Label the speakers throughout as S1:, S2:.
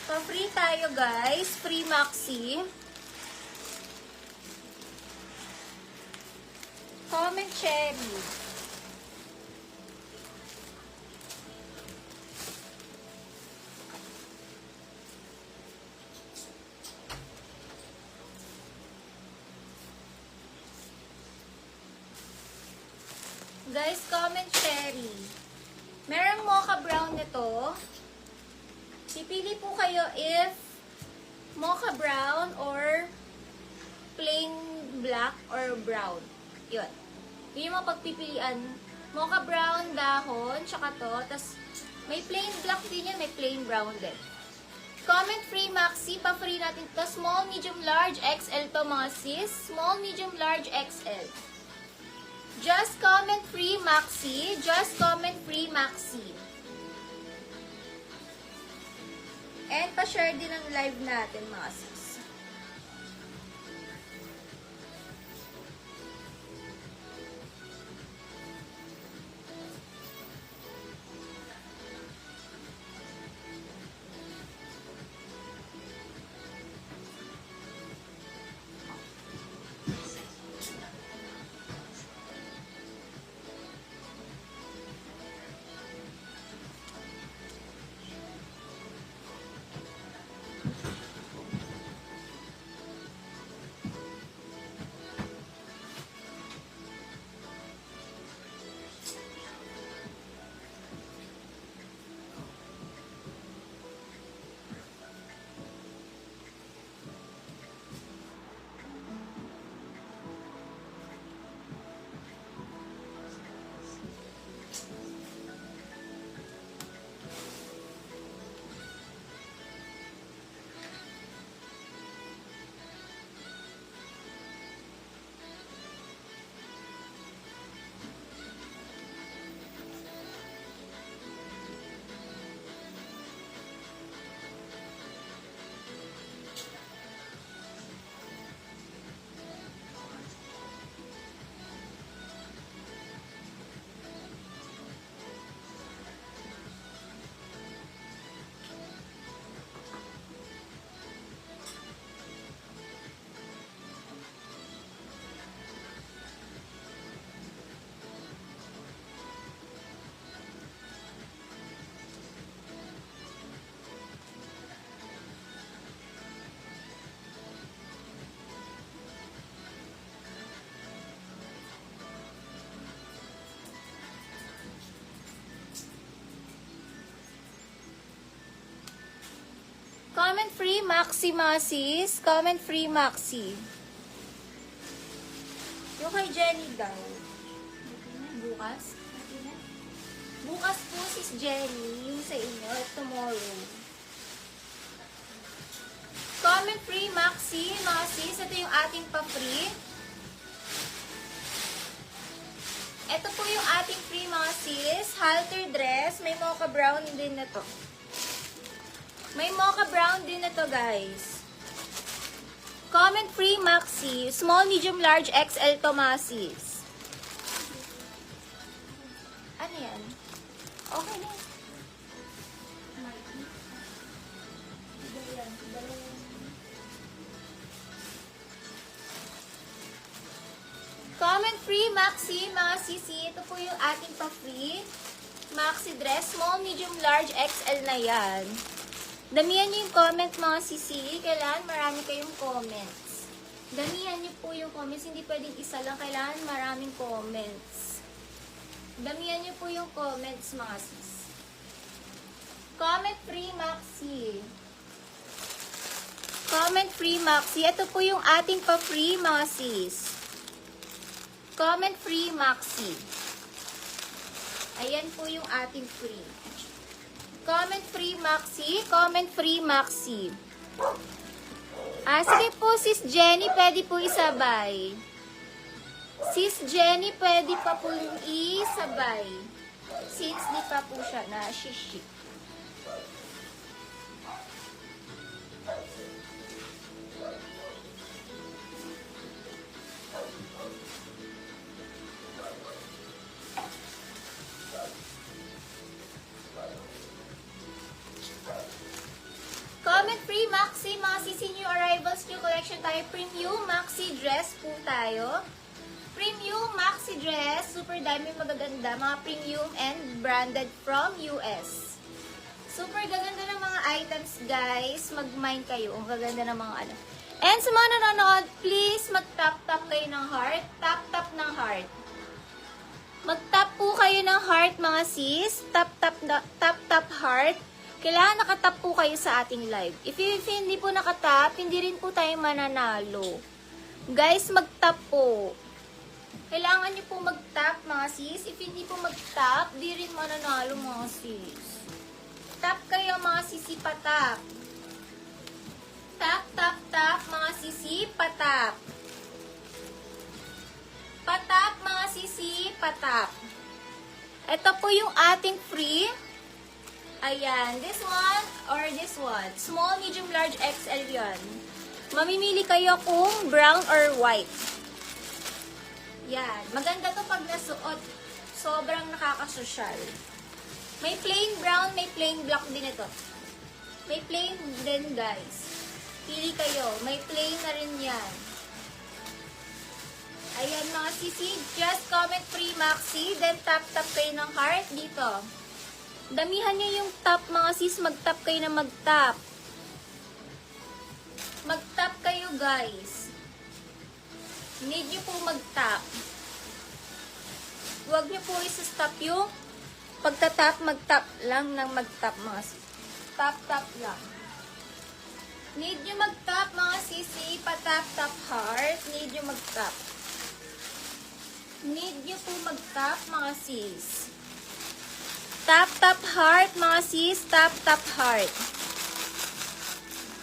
S1: Pa-free tayo guys. Free maxi. Comment cherry. Guys, comment cherry. Merong mocha brown nito. Pipili po kayo if mocha brown or plain black or brown. Yun. Yun yung mga pagpipilian. Mocha brown, dahon, tsaka to. Tapos, may plain black din yan, may plain brown din. Comment free maxi, pa-free natin to. Small, medium, large, XL to mga sis. Small, medium, large, XL. Just comment free maxi. Just comment free maxi. And pa-share din ang live natin mga sis. Comment free maxi mga sis. Comment free maxi. Yung kay Jenny daw. Bukas? Bukas po sis Jenny. Yung sa inyo. Tomorrow. Comment free maxi mga sis. Ito yung ating pa-free. Ito po yung ating free mga sis. Halter dress. May mocha brown din na to. May mocha brown din na to, guys. Comment free maxi. Small, medium, large, XL to, masis. Ano yan? Okay na. Comment free maxi, mga sisi. Ito po yung ating pa-free maxi dress. Small, medium, large, XL na yan. Damihan niyo yung comment mga sisi. Kailangan marami kayong comments. Damihan niyo po yung comments. Hindi pwedeng isa lang. Kailangan maraming comments. Damihan niyo po yung comments mga sis. Comment free maxi. Comment free maxi. Ito po yung ating pa-free mga sis. Comment free maxi. Ayan po yung ating free. Comment free maxi. Comment free maxi. Sige po, sis Jenny, pwede po isabay. Sis Jenny, pwede pa po isabay. Since di pa po siya na shishi. Maxi, mga sisi new arrivals, new collection tayo. Premium maxi dress po tayo. Premium maxi dress. Super dami magaganda. Mga premium and branded from US. Super gaganda ng mga items, guys. Mag-mind kayo. Ang gaganda ng mga ano. And sa mga nanonood, please mag-tap-tap kayo ng heart. Tap-tap ng heart. Mag-tap po kayo ng heart, mga sis. Tap-tap heart. Kailangan nakatap po kayo sa ating live. If hindi po nakatap, hindi rin po tayo mananalo. Guys, mag-tap po. Kailangan nyo po mag-tap, mga sis. If hindi po mag-tap, di rin mananalo, mga sis. Tap kayo, mga sisi, patap. Tap, tap, tap, mga sisi, patap. Patap, mga sisi, patap. Ito po yung ating free. Ayan, this one or this one. Small, medium, large, XL yan. Mamimili kayo kung brown or white. Yan. Maganda to pag nasuot. Sobrang nakakasosyal. May plain brown, may plain black din ito. May plain din, guys. Pili kayo. May plain na rin yan. Ayan, mga sisi. Just comment free maxi. Then tap-tap kayo ng heart dito. Damihan nyo yung tap, mga sis. Mag-tap kayo na mag-tap. Mag-tap kayo, guys. Need nyo po mag-tap. Huwag nyo po isa-stop yung pagtatap, mag-tap lang ng mag-tap, mga sis. Tap-tap lang. Need nyo mag-tap, mga sisi. Pa-tap-tap heart. Need nyo mag-tap. Need nyo po mag-tap, mga sis. Tap-tap heart, mga sis. Tap-tap heart.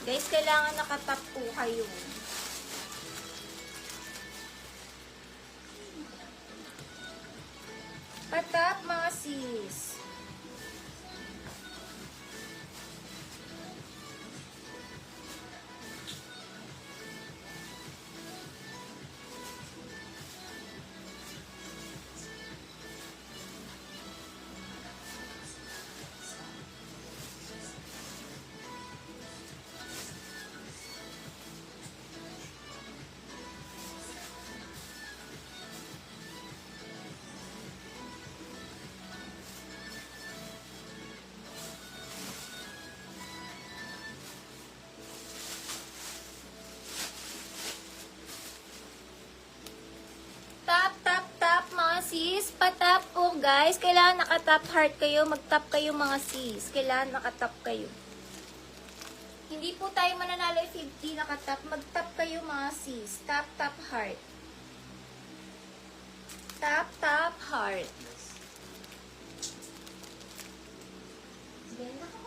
S1: Guys, kailangan nakatap po kayo. Patap, mga sis. Sis, patap po guys. Kailangan nakatap heart kayo. Mag-tap kayo, mga sis. Kailangan nakatap kayo. Hindi po tayo mananalo if hindi nakatap. Mag-tap kayo, mga sis. Tap heart. Tap heart. Ganda ka.